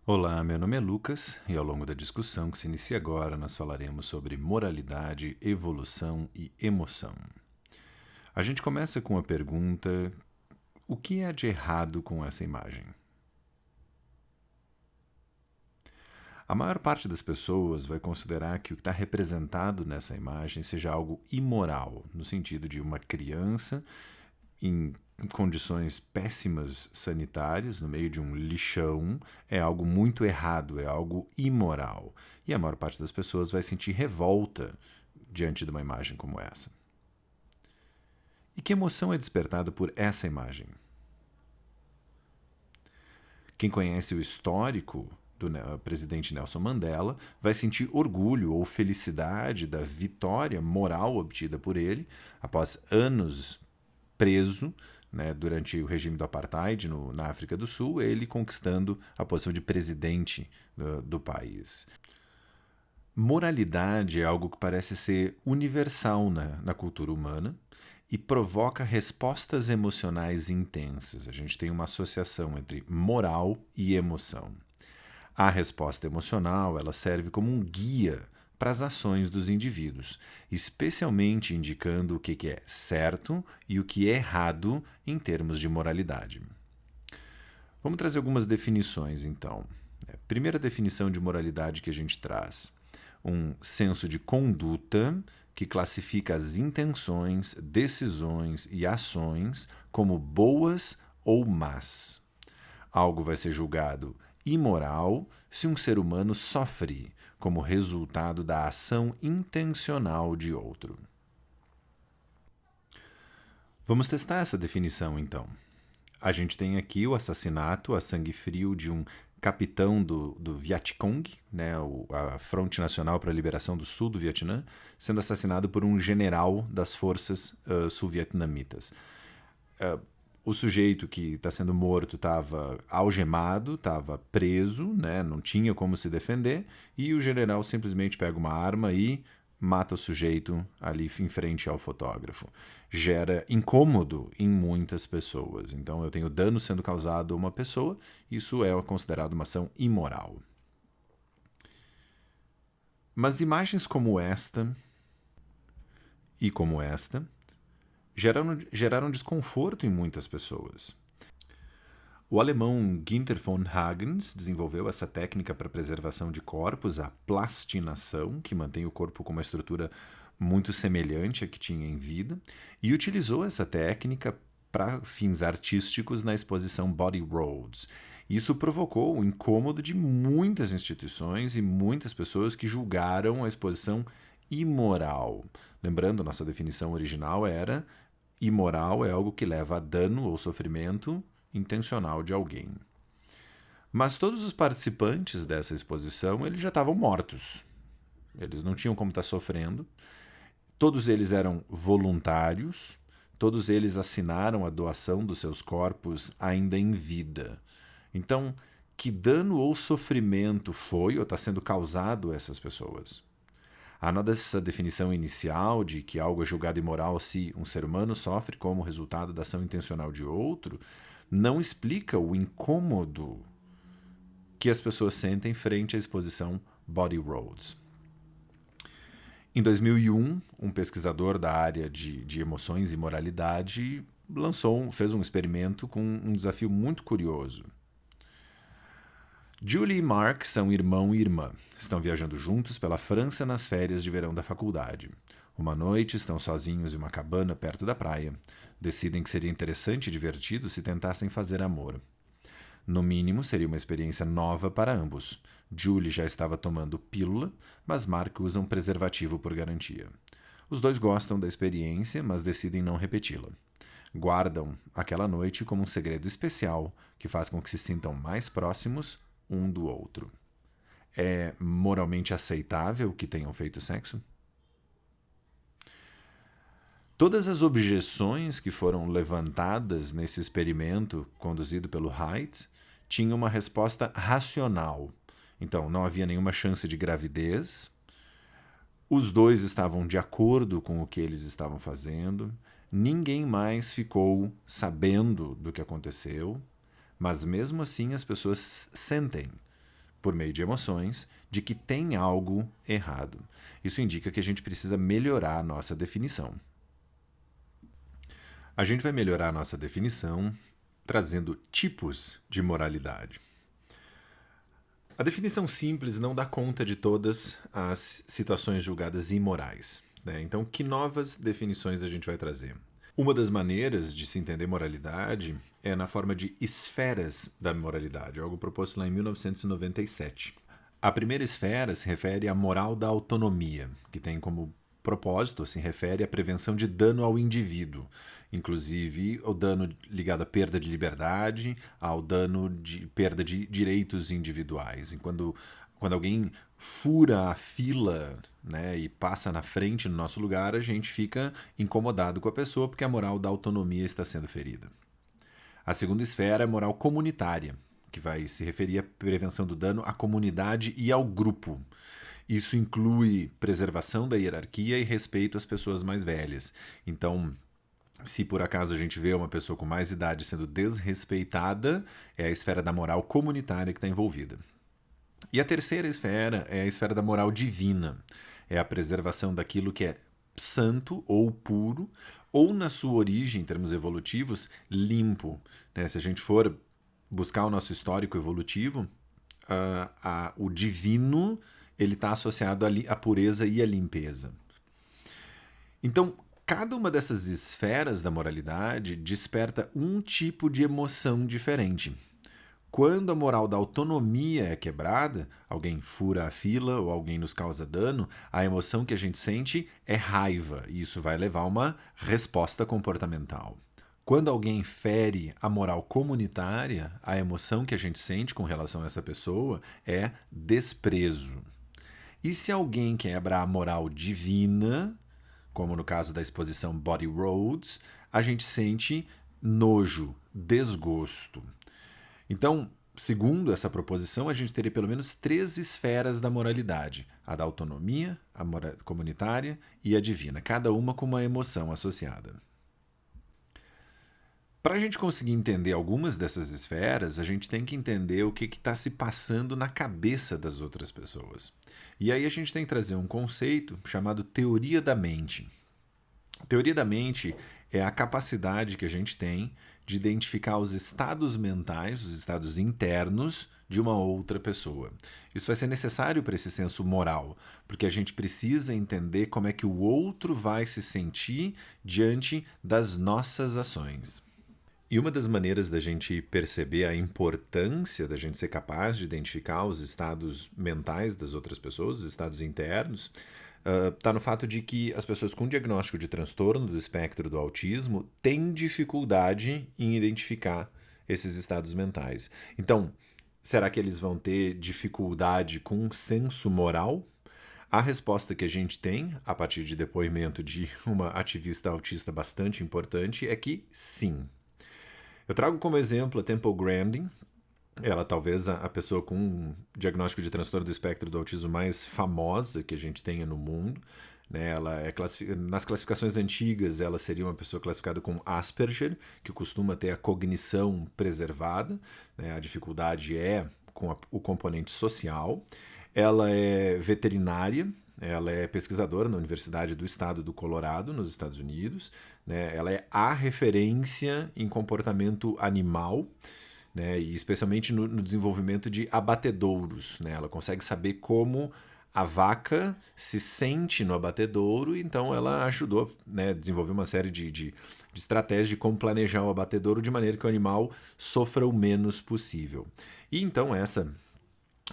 Olá, meu nome é Lucas e ao longo da discussão que se inicia agora nós falaremos sobre moralidade, evolução e emoção. A gente começa com a pergunta: o que há de errado com essa imagem? A maior parte das pessoas vai considerar que o que está representado nessa imagem seja algo imoral, no sentido de uma criança em condições péssimas sanitárias, no meio de um lixão, é algo muito errado, é algo imoral. E a maior parte das pessoas vai sentir revolta diante de uma imagem como essa. E que emoção é despertada por essa imagem? Quem conhece o histórico do presidente Nelson Mandela vai sentir orgulho ou felicidade da vitória moral obtida por ele após anos preso, né, durante o regime do apartheid na África do Sul, ele conquistando a posição de presidente do país. Moralidade é algo que parece ser universal na cultura humana e provoca respostas emocionais intensas. A gente tem uma associação entre moral e emoção. A resposta emocional ela serve como um guia para as ações dos indivíduos, especialmente indicando o que é certo e o que é errado em termos de moralidade. Vamos trazer algumas definições, então. Primeira definição de moralidade que a gente traz: um senso de conduta que classifica as intenções, decisões e ações como boas ou más. Algo vai ser julgado imoral se um ser humano sofre como resultado da ação intencional de outro. Vamos testar essa definição, então. A gente tem aqui o assassinato a sangue frio de um capitão do Vietcong, né, a Fronte Nacional para a Liberação do Sul do Vietnã, sendo assassinado por um general das forças sul-vietnamitas. O sujeito que está sendo morto estava algemado, estava preso, né, não tinha como se defender, e o general simplesmente pega uma arma e mata o sujeito ali em frente ao fotógrafo. Gera incômodo em muitas pessoas. Então eu tenho dano sendo causado a uma pessoa, isso é considerado uma ação imoral. Mas imagens como esta e como esta geraram desconforto em muitas pessoas. O alemão Günther von Hagens desenvolveu essa técnica para preservação de corpos, a plastinação, que mantém o corpo com uma estrutura muito semelhante à que tinha em vida, e utilizou essa técnica para fins artísticos na exposição Body Roads. Isso provocou o incômodo de muitas instituições e muitas pessoas que julgaram a exposição imoral. Lembrando, nossa definição original era: imoral é algo que leva a dano ou sofrimento intencional de alguém. Mas todos os participantes dessa exposição eles já estavam mortos. Eles não tinham como estar sofrendo. Todos eles eram voluntários. Todos eles assinaram a doação dos seus corpos ainda em vida. Então, que dano ou sofrimento foi ou está sendo causado a essas pessoas? A nossa definição inicial de que algo é julgado imoral se um ser humano sofre como resultado da ação intencional de outro não explica o incômodo que as pessoas sentem frente à exposição Body Roads. Em 2001, um pesquisador da área de emoções e moralidade fez um experimento com um desafio muito curioso. Julie e Mark são irmão e irmã. Estão viajando juntos pela França nas férias de verão da faculdade. Uma noite, estão sozinhos em uma cabana perto da praia. Decidem que seria interessante e divertido se tentassem fazer amor. No mínimo, seria uma experiência nova para ambos. Julie já estava tomando pílula, mas Mark usa um preservativo por garantia. Os dois gostam da experiência, mas decidem não repeti-la. Guardam aquela noite como um segredo especial que faz com que se sintam mais próximos um do outro. É moralmente aceitável que tenham feito sexo? Todas as objeções que foram levantadas nesse experimento conduzido pelo Haidt tinham uma resposta racional. Então, não havia nenhuma chance de gravidez, os dois estavam de acordo com o que eles estavam fazendo, ninguém mais ficou sabendo do que aconteceu, mas mesmo assim as pessoas sentem por meio de emoções, de que tem algo errado. Isso indica que a gente precisa melhorar a nossa definição. A gente vai melhorar a nossa definição trazendo tipos de moralidade. A definição simples não dá conta de todas as situações julgadas imorais, né? Então, que novas definições a gente vai trazer? Uma das maneiras de se entender moralidade é na forma de esferas da moralidade, algo proposto lá em 1997. A primeira esfera se refere à moral da autonomia, que tem como propósito, se refere à prevenção de dano ao indivíduo, inclusive o dano ligado à perda de liberdade, ao dano de perda de direitos individuais. E quando alguém fura a fila, né, e passa na frente no nosso lugar, a gente fica incomodado com a pessoa porque a moral da autonomia está sendo ferida. A segunda esfera é a moral comunitária, que vai se referir à prevenção do dano à comunidade e ao grupo. Isso inclui preservação da hierarquia e respeito às pessoas mais velhas. Então, se por acaso a gente vê uma pessoa com mais idade sendo desrespeitada, é a esfera da moral comunitária que está envolvida. E a terceira esfera é a esfera da moral divina. É a preservação daquilo que é santo ou puro, ou na sua origem, em termos evolutivos, limpo, né? Se a gente for buscar o nosso histórico evolutivo, o divino ele está associado à pureza e à limpeza. Então, cada uma dessas esferas da moralidade desperta um tipo de emoção diferente. Quando a moral da autonomia é quebrada, alguém fura a fila ou alguém nos causa dano, a emoção que a gente sente é raiva, e isso vai levar a uma resposta comportamental. Quando alguém fere a moral comunitária, a emoção que a gente sente com relação a essa pessoa é desprezo. E se alguém quebra a moral divina, como no caso da exposição Body Roads, a gente sente nojo, desgosto. Então, segundo essa proposição, a gente teria pelo menos 3 esferas da moralidade: a da autonomia, a comunitária e a divina, cada uma com uma emoção associada. Para a gente conseguir entender algumas dessas esferas, a gente tem que entender o que está se passando na cabeça das outras pessoas. E aí a gente tem que trazer um conceito chamado teoria da mente. Teoria da mente é a capacidade que a gente tem de identificar os estados mentais, os estados internos de uma outra pessoa. Isso vai ser necessário para esse senso moral, porque a gente precisa entender como é que o outro vai se sentir diante das nossas ações. E uma das maneiras da gente perceber a importância da gente ser capaz de identificar os estados mentais das outras pessoas, os estados internos, está no fato de que as pessoas com diagnóstico de transtorno do espectro do autismo têm dificuldade em identificar esses estados mentais. Então, será que eles vão ter dificuldade com um senso moral? A resposta que a gente tem, a partir de depoimento de uma ativista autista bastante importante, é que sim. Eu trago como exemplo a Temple Grandin. Ela talvez a pessoa com um diagnóstico de transtorno do espectro do autismo mais famosa que a gente tenha no mundo, né? Ela é nas classificações antigas, ela seria uma pessoa classificada com Asperger, que costuma ter a cognição preservada, né? A dificuldade é com o componente social. Ela é veterinária. Ela é pesquisadora na Universidade do Estado do Colorado, nos Estados Unidos, né? Ela é a referência em comportamento animal, né? E especialmente no desenvolvimento de abatedouros, né? Ela consegue saber como a vaca se sente no abatedouro, então ela ajudou, né, a desenvolver uma série de estratégias de como planejar o abatedouro de maneira que o animal sofra o menos possível. E então essa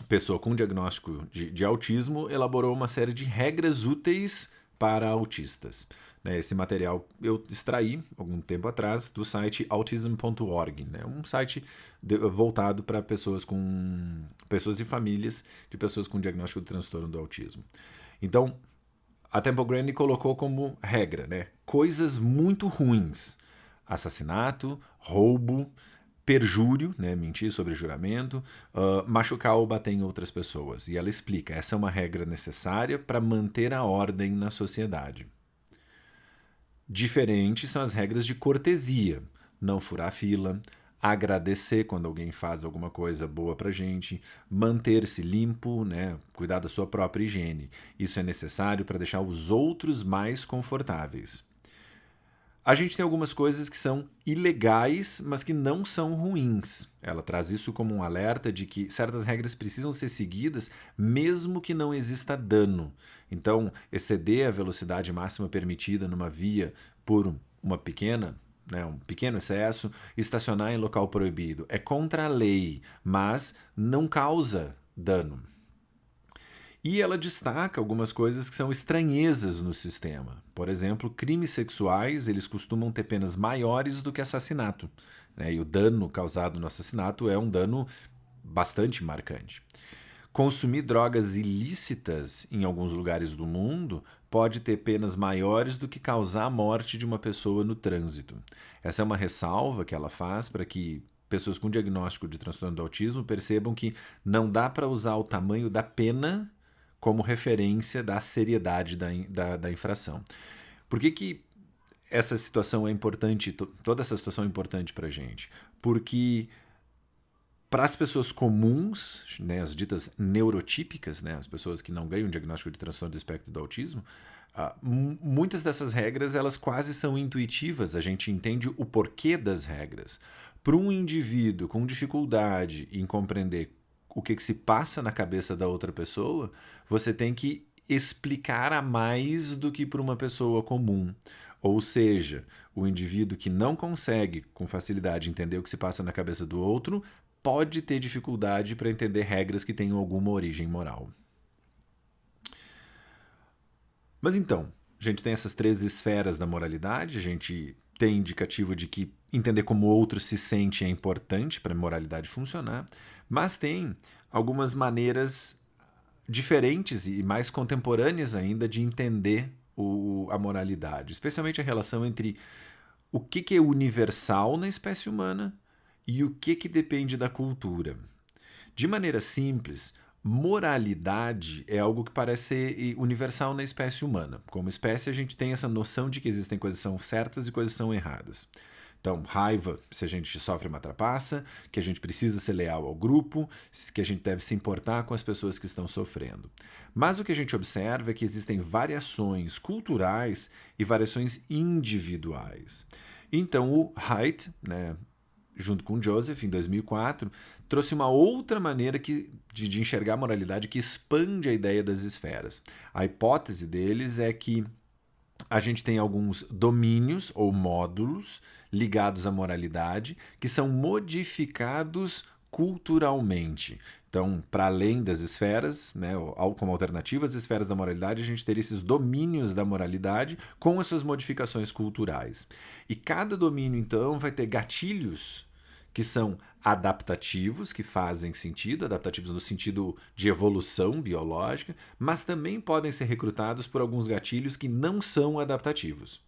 pessoa com diagnóstico de autismo elaborou uma série de regras úteis para autistas. Esse material eu extraí algum tempo atrás do site autism.org, né? Um site voltado para pessoas e famílias de pessoas com diagnóstico de transtorno do autismo. Então, a Temple Grandin colocou como regra, né, coisas muito ruins: assassinato, roubo, perjúrio, né, mentir sobre juramento, machucar ou bater em outras pessoas. E ela explica, essa é uma regra necessária para manter a ordem na sociedade. Diferentes são as regras de cortesia: não furar a fila, agradecer quando alguém faz alguma coisa boa pra gente, manter-se limpo, né, cuidar da sua própria higiene. Isso é necessário para deixar os outros mais confortáveis. A gente tem algumas coisas que são ilegais, mas que não são ruins. Ela traz isso como um alerta de que certas regras precisam ser seguidas, mesmo que não exista dano. Então, exceder a velocidade máxima permitida numa via por uma pequena, né, um pequeno excesso, estacionar em local proibido é contra a lei, mas não causa dano. E ela destaca algumas coisas que são estranhezas no sistema. Por exemplo, crimes sexuais, eles costumam ter penas maiores do que assassinato, né? E o dano causado no assassinato é um dano bastante marcante. Consumir drogas ilícitas em alguns lugares do mundo pode ter penas maiores do que causar a morte de uma pessoa no trânsito. Essa é uma ressalva que ela faz para que pessoas com diagnóstico de transtorno do autismo percebam que não dá para usar o tamanho da pena como referência da seriedade da infração. Por que essa situação é importante, toda essa situação é importante para a gente? Porque para as pessoas comuns, né, as ditas neurotípicas, né, as pessoas que não ganham diagnóstico de transtorno do espectro do autismo, muitas dessas regras elas quase são intuitivas, a gente entende o porquê das regras. Para um indivíduo com dificuldade em compreender o que se passa na cabeça da outra pessoa, você tem que explicar a mais do que para uma pessoa comum. Ou seja, o indivíduo que não consegue com facilidade entender o que se passa na cabeça do outro pode ter dificuldade para entender regras que tenham alguma origem moral. Mas então, a gente tem essas 3 esferas da moralidade, a gente tem indicativo de que entender como o outro se sente é importante para a moralidade funcionar, mas tem algumas maneiras diferentes e mais contemporâneas ainda de entender a moralidade, especialmente a relação entre o que é universal na espécie humana e o que depende da cultura. De maneira simples, moralidade é algo que parece ser universal na espécie humana. Como espécie, a gente tem essa noção de que existem coisas que são certas e coisas que são erradas. Então, raiva se a gente sofre uma trapaça, que a gente precisa ser leal ao grupo, que a gente deve se importar com as pessoas que estão sofrendo. Mas o que a gente observa é que existem variações culturais e variações individuais. Então, o Haidt, né, junto com Joseph, em 2004, trouxe uma outra maneira de enxergar a moralidade que expande a ideia das esferas. A hipótese deles é que a gente tem alguns domínios ou módulos ligados à moralidade que são modificados culturalmente. Então, para além das esferas, né, como alternativa às esferas da moralidade, a gente teria esses domínios da moralidade com as suas modificações culturais. E cada domínio, então, vai ter gatilhos que são adaptativos, que fazem sentido, adaptativos no sentido de evolução biológica, mas também podem ser recrutados por alguns gatilhos que não são adaptativos.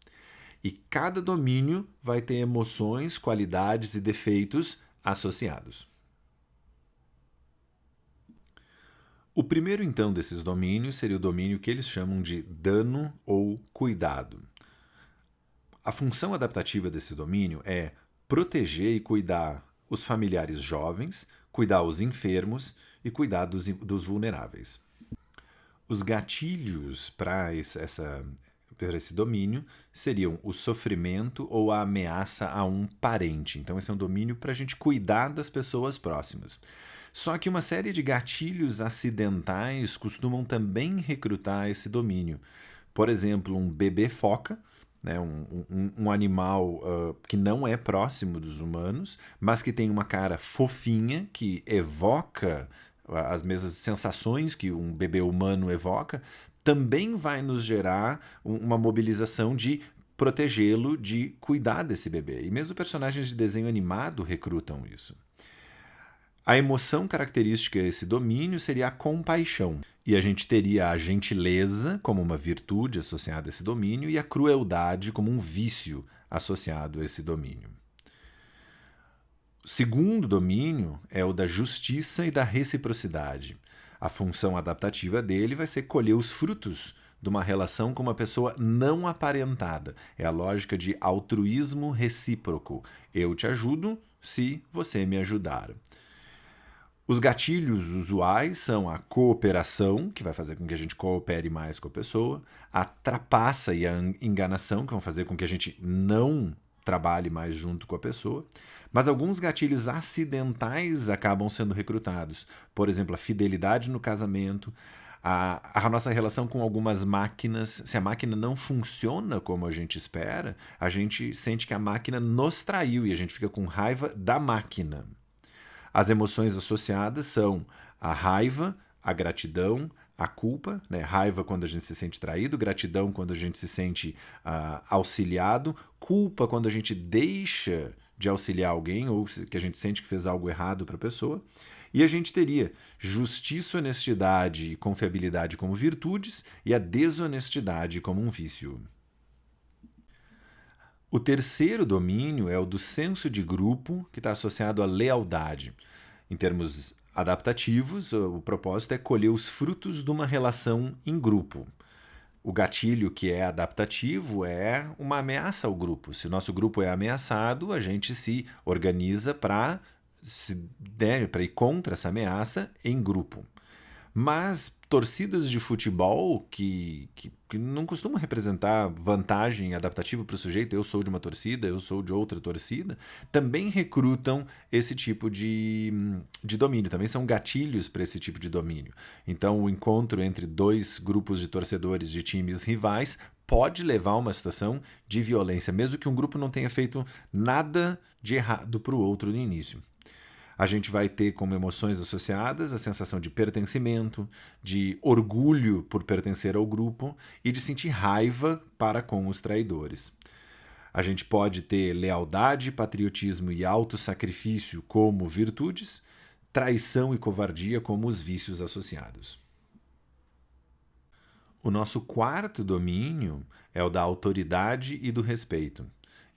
E cada domínio vai ter emoções, qualidades e defeitos associados. O primeiro, então, desses domínios seria o domínio que eles chamam de dano ou cuidado. A função adaptativa desse domínio é proteger e cuidar os familiares jovens, cuidar os enfermos e cuidar dos vulneráveis. Os gatilhos para esse domínio seriam o sofrimento ou a ameaça a um parente. Então, esse é um domínio para a gente cuidar das pessoas próximas. Só que uma série de gatilhos acidentais costumam também recrutar esse domínio. Por exemplo, um bebê foca, né, um animal que não é próximo dos humanos, mas que tem uma cara fofinha, que evoca as mesmas sensações que um bebê humano evoca, também vai nos gerar uma mobilização de protegê-lo, de cuidar desse bebê. E mesmo personagens de desenho animado recrutam isso. A emoção característica desse domínio seria a compaixão. E a gente teria a gentileza como uma virtude associada a esse domínio e a crueldade como um vício associado a esse domínio. O segundo domínio é o da justiça e da reciprocidade. A função adaptativa dele vai ser colher os frutos de uma relação com uma pessoa não aparentada. É a lógica de altruísmo recíproco. Eu te ajudo se você me ajudar. Os gatilhos usuais são a cooperação, que vai fazer com que a gente coopere mais com a pessoa, a trapaça e a enganação, que vão fazer com que a gente não trabalhe mais junto com a pessoa, mas alguns gatilhos acidentais acabam sendo recrutados. Por exemplo, a fidelidade no casamento, a nossa relação com algumas máquinas. Se a máquina não funciona como a gente espera, a gente sente que a máquina nos traiu e a gente fica com raiva da máquina. As emoções associadas são a raiva, a gratidão, a culpa, né? Raiva quando a gente se sente traído, gratidão quando a gente se sente auxiliado, culpa quando a gente deixa de auxiliar alguém ou que a gente sente que fez algo errado para a pessoa. E a gente teria justiça, honestidade e confiabilidade como virtudes e a desonestidade como um vício. O terceiro domínio é o do senso de grupo, que está associado à lealdade. Em termos adaptativos, o propósito é colher os frutos de uma relação em grupo. O gatilho que é adaptativo é uma ameaça ao grupo. Se o nosso grupo é ameaçado, a gente se organiza para ir contra essa ameaça em grupo. Mas torcidas de futebol que não costumam representar vantagem adaptativa para o sujeito, eu sou de uma torcida, eu sou de outra torcida, também recrutam esse tipo de domínio, também são gatilhos para esse tipo de domínio. Então, o encontro entre dois grupos de torcedores de times rivais pode levar a uma situação de violência, mesmo que um grupo não tenha feito nada de errado para o outro no início. A gente vai ter como emoções associadas a sensação de pertencimento, de orgulho por pertencer ao grupo e de sentir raiva para com os traidores. A gente pode ter lealdade, patriotismo e autossacrifício como virtudes, traição e covardia como os vícios associados. O nosso quarto domínio é o da autoridade e do respeito.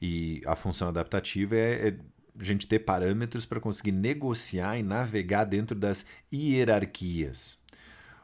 E a função adaptativa é a gente ter parâmetros para conseguir negociar e navegar dentro das hierarquias.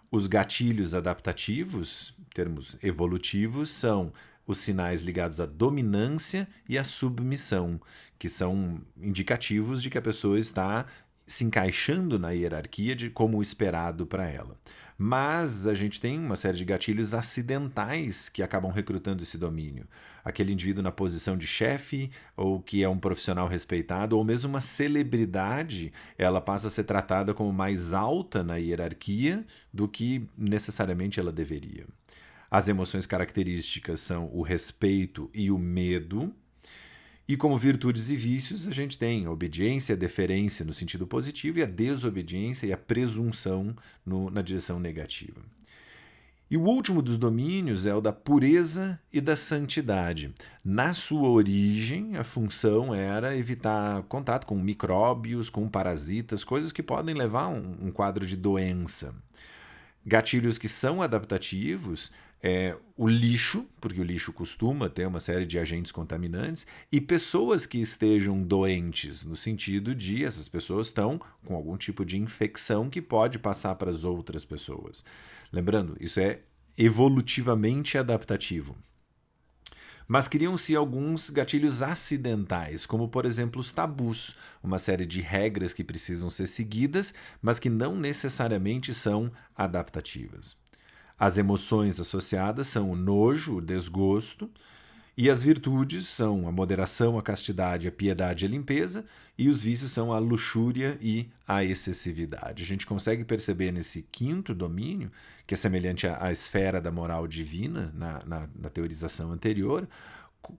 Os gatilhos adaptativos, em termos evolutivos, são os sinais ligados à dominância e à submissão, que são indicativos de que a pessoa está se encaixando na hierarquia de como esperado para ela. Mas a gente tem uma série de gatilhos acidentais que acabam recrutando esse domínio. Aquele indivíduo na posição de chefe, ou que é um profissional respeitado, ou mesmo uma celebridade, ela passa a ser tratada como mais alta na hierarquia do que necessariamente ela deveria. As emoções características são o respeito e o medo. E como virtudes e vícios, a gente tem a obediência e a deferência no sentido positivo e a desobediência e a presunção na direção negativa. E o último dos domínios é o da pureza e da santidade. Na sua origem, a função era evitar contato com micróbios, com parasitas, coisas que podem levar a um quadro de doença. Gatilhos que são adaptativos é o lixo, porque o lixo costuma ter uma série de agentes contaminantes, e pessoas que estejam doentes, no sentido de essas pessoas estão com algum tipo de infecção que pode passar para as outras pessoas. Lembrando, isso é evolutivamente adaptativo. Mas criam-se alguns gatilhos acidentais, como, por exemplo, os tabus, uma série de regras que precisam ser seguidas, mas que não necessariamente são adaptativas. As emoções associadas são o nojo, o desgosto, e as virtudes são a moderação, a castidade, a piedade e a limpeza, e os vícios são a luxúria e a excessividade. A gente consegue perceber nesse quinto domínio, que é semelhante à esfera da moral divina, na teorização anterior,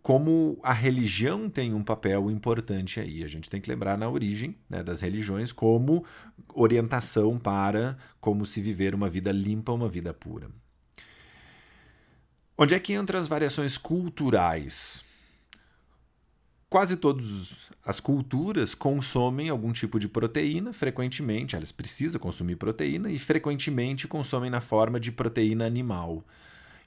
como a religião tem um papel importante aí. A gente tem que lembrar na origem, né, das religiões como orientação para como se viver uma vida limpa, uma vida pura. Onde é que entram as variações culturais? Quase todas as culturas consomem algum tipo de proteína, frequentemente, elas precisam consumir proteína e frequentemente consomem na forma de proteína animal.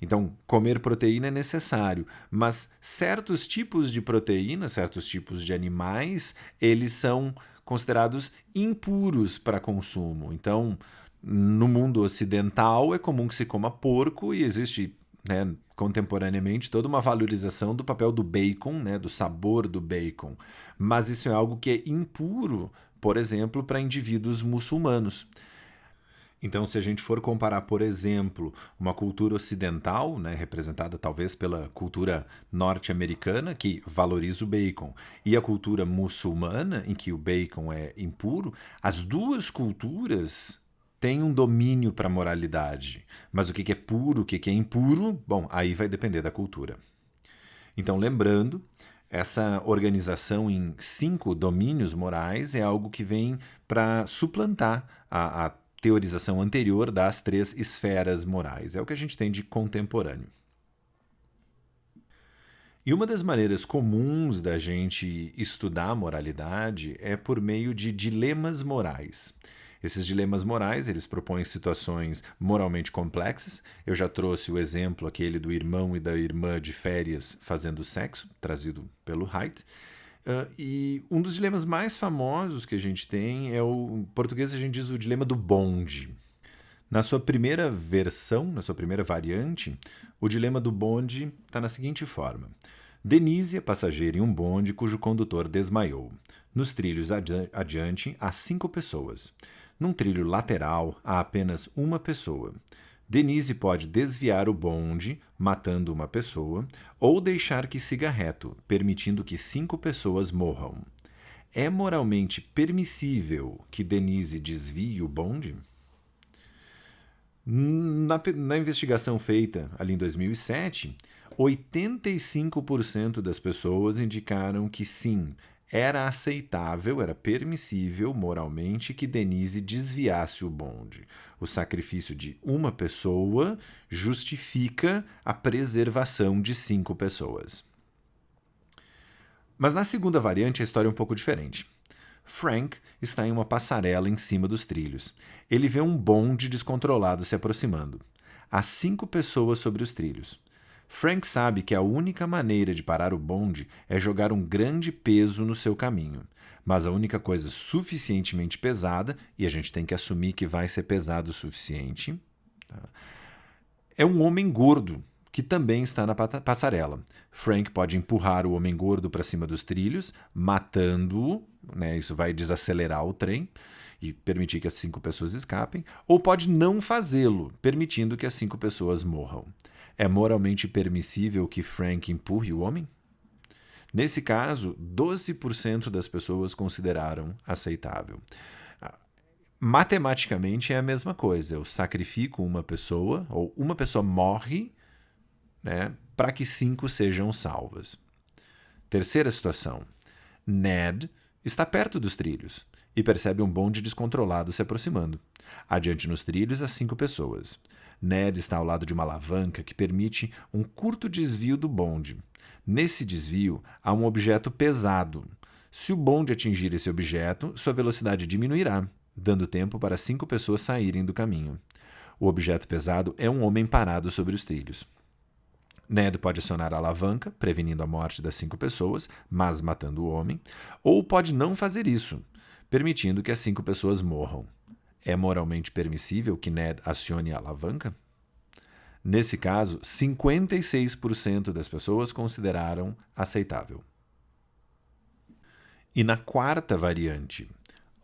Então, comer proteína é necessário, mas certos tipos de proteína, certos tipos de animais, eles são considerados impuros para consumo. Então, no mundo ocidental é comum que se coma porco e existe né, contemporaneamente, toda uma valorização do papel do bacon, né, do sabor do bacon. Mas isso é algo que é impuro, por exemplo, para indivíduos muçulmanos. Então, se a gente for comparar, por exemplo, uma cultura ocidental, né, representada talvez pela cultura norte-americana, que valoriza o bacon, e a cultura muçulmana, em que o bacon é impuro, as duas culturas têm um domínio para a moralidade. Mas o que é puro, o que é impuro, bom, aí vai depender da cultura. Então, lembrando, essa organização em 5 domínios morais é algo que vem para suplantar a teorização anterior das 3 esferas morais. É o que a gente tem de contemporâneo. E uma das maneiras comuns da gente estudar a moralidade é por meio de dilemas morais. Esses dilemas morais, eles propõem situações moralmente complexas. Eu já trouxe o exemplo aquele do irmão e da irmã de férias fazendo sexo, trazido pelo Haidt. E um dos dilemas mais famosos que a gente tem é em português a gente diz o dilema do bonde. Na sua primeira versão, na sua primeira variante, o dilema do bonde está na seguinte forma. Denise é passageira em um bonde cujo condutor desmaiou. Nos trilhos adiante há 5 pessoas. Num trilho lateral há apenas uma pessoa. Denise pode desviar o bonde, matando uma pessoa, ou deixar que siga reto, permitindo que 5 pessoas morram. É moralmente permissível que Denise desvie o bonde? Na investigação feita ali em 2007, 85% das pessoas indicaram que sim, era aceitável, era permissível moralmente que Denise desviasse o bonde. O sacrifício de uma pessoa justifica a preservação de 5 pessoas. Mas na segunda variante a história é um pouco diferente. Frank está em uma passarela em cima dos trilhos. Ele vê um bonde descontrolado se aproximando. Há 5 pessoas sobre os trilhos. Frank sabe que a única maneira de parar o bonde é jogar um grande peso no seu caminho. Mas a única coisa suficientemente pesada, e a gente tem que assumir que vai ser pesado o suficiente, tá? É um homem gordo, que também está na passarela. Frank pode empurrar o homem gordo para cima dos trilhos, matando-o, né? Isso vai desacelerar o trem e permitir que as 5 pessoas escapem, ou pode não fazê-lo, permitindo que as 5 pessoas morram. É moralmente permissível que Frank empurre o homem? Nesse caso, 12% das pessoas consideraram aceitável. Matematicamente é a mesma coisa. Eu sacrifico uma pessoa, ou uma pessoa morre, né, para que 5 sejam salvas. Terceira situação. Ned está perto dos trilhos e percebe um bonde descontrolado se aproximando. Adiante nos trilhos há 5 pessoas. Ned está ao lado de uma alavanca que permite um curto desvio do bonde. Nesse desvio há um objeto pesado. Se o bonde atingir esse objeto, sua velocidade diminuirá, dando tempo para 5 pessoas saírem do caminho. O objeto pesado é um homem parado sobre os trilhos. Ned pode acionar a alavanca, prevenindo a morte das 5 pessoas, mas matando o homem, ou pode não fazer isso, permitindo que as 5 pessoas morram. É moralmente permissível que Ned acione a alavanca? Nesse caso, 56% das pessoas consideraram aceitável. E na quarta variante,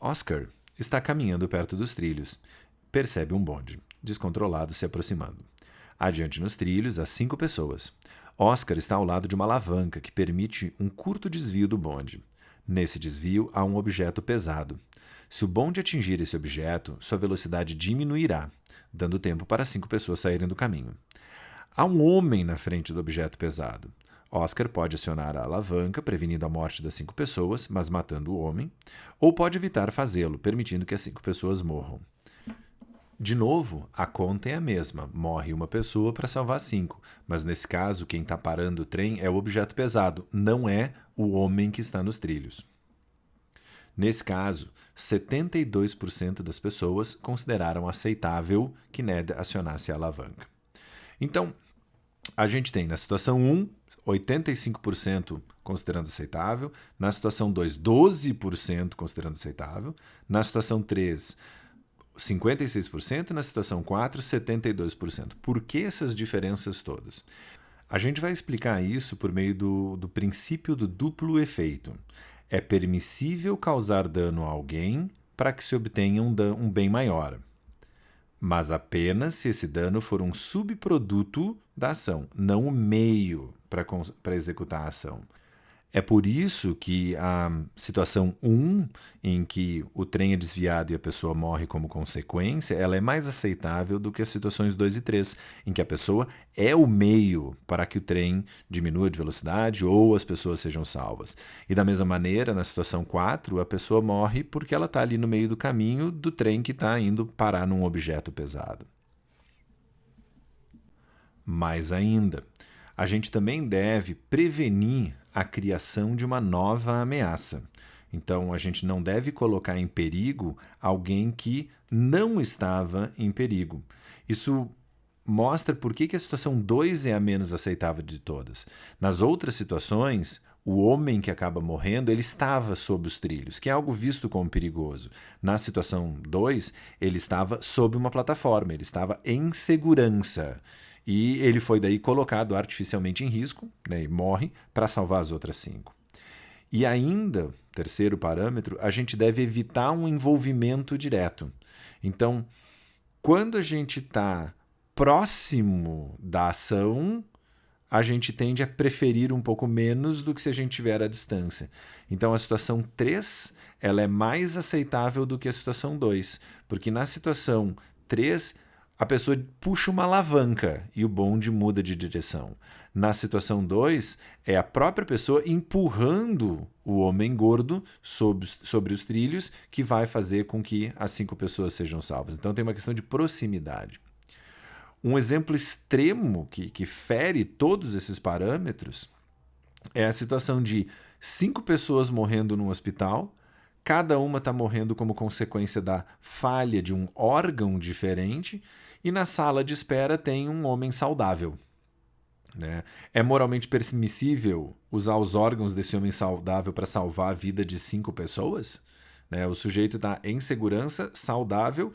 Oscar está caminhando perto dos trilhos. Percebe um bonde, descontrolado, se aproximando. Adiante nos trilhos, há 5 pessoas. Oscar está ao lado de uma alavanca que permite um curto desvio do bonde. Nesse desvio, há um objeto pesado. Se o bonde atingir esse objeto, sua velocidade diminuirá, dando tempo para 5 pessoas saírem do caminho. Há um homem na frente do objeto pesado. Oscar pode acionar a alavanca, prevenindo a morte das 5 pessoas, mas matando o homem, ou pode evitar fazê-lo, permitindo que as 5 pessoas morram. De novo, a conta é a mesma. Morre uma pessoa para salvar 5. Mas nesse caso, quem está parando o trem é o objeto pesado, não é o homem que está nos trilhos. Nesse caso, 72% das pessoas consideraram aceitável que Ned acionasse a alavanca. Então, a gente tem na situação 1, 85% considerando aceitável. Na situação 2, 12% considerando aceitável. Na situação 3, 56%, na situação 4, 72%. Por que essas diferenças todas? A gente vai explicar isso por meio do princípio do duplo efeito. É permissível causar dano a alguém para que se obtenha um bem maior, mas apenas se esse dano for um subproduto da ação, não o meio para executar a ação. É por isso que a situação 1, em que o trem é desviado e a pessoa morre como consequência, ela é mais aceitável do que as situações 2 e 3, em que a pessoa é o meio para que o trem diminua de velocidade ou as pessoas sejam salvas. E da mesma maneira, na situação 4, a pessoa morre porque ela está ali no meio do caminho do trem que está indo parar num objeto pesado. Mais ainda, a gente também deve prevenir a criação de uma nova ameaça. Então, a gente não deve colocar em perigo alguém que não estava em perigo. Isso mostra por que a situação 2 é a menos aceitável de todas. Nas outras situações, o homem que acaba morrendo, ele estava sob os trilhos, que é algo visto como perigoso. Na situação 2, ele estava sob uma plataforma, ele estava em segurança. E ele foi daí colocado artificialmente em risco, né, e morre para salvar as outras 5. E ainda, terceiro parâmetro, a gente deve evitar um envolvimento direto. Então, quando a gente está próximo da ação, a gente tende a preferir um pouco menos do que se a gente estiver à distância. Então, a situação 3 ela é mais aceitável do que a situação 2, porque na situação 3 a pessoa puxa uma alavanca e o bonde muda de direção. Na situação 2, é a própria pessoa empurrando o homem gordo sobre os trilhos que vai fazer com que as 5 pessoas sejam salvas. Então tem uma questão de proximidade. Um exemplo extremo que fere todos esses parâmetros é a situação de 5 pessoas morrendo num hospital, cada uma está morrendo como consequência da falha de um órgão diferente, e na sala de espera tem um homem saudável. Né? É moralmente permissível usar os órgãos desse homem saudável para salvar a vida de 5 pessoas? Né? O sujeito está em segurança, saudável,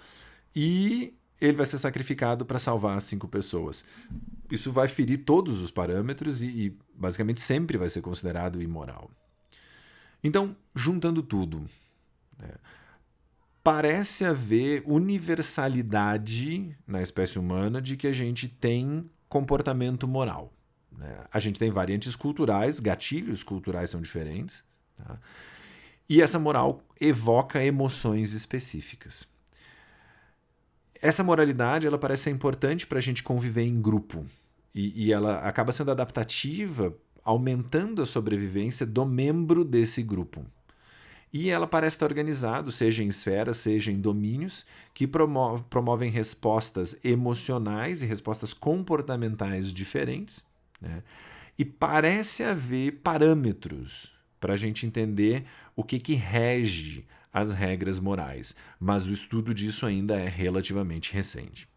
e ele vai ser sacrificado para salvar as 5 pessoas. Isso vai ferir todos os parâmetros e basicamente sempre vai ser considerado imoral. Então, juntando tudo, né, parece haver universalidade na espécie humana de que a gente tem comportamento moral. Né? A gente tem variantes culturais, gatilhos culturais são diferentes, tá? E essa moral evoca emoções específicas. Essa moralidade ela parece ser importante para a gente conviver em grupo e ela acaba sendo adaptativa, aumentando a sobrevivência do membro desse grupo. E ela parece estar organizada, seja em esferas, seja em domínios, que promovem respostas emocionais e respostas comportamentais diferentes, né? E parece haver parâmetros para a gente entender o que rege as regras morais, mas o estudo disso ainda é relativamente recente.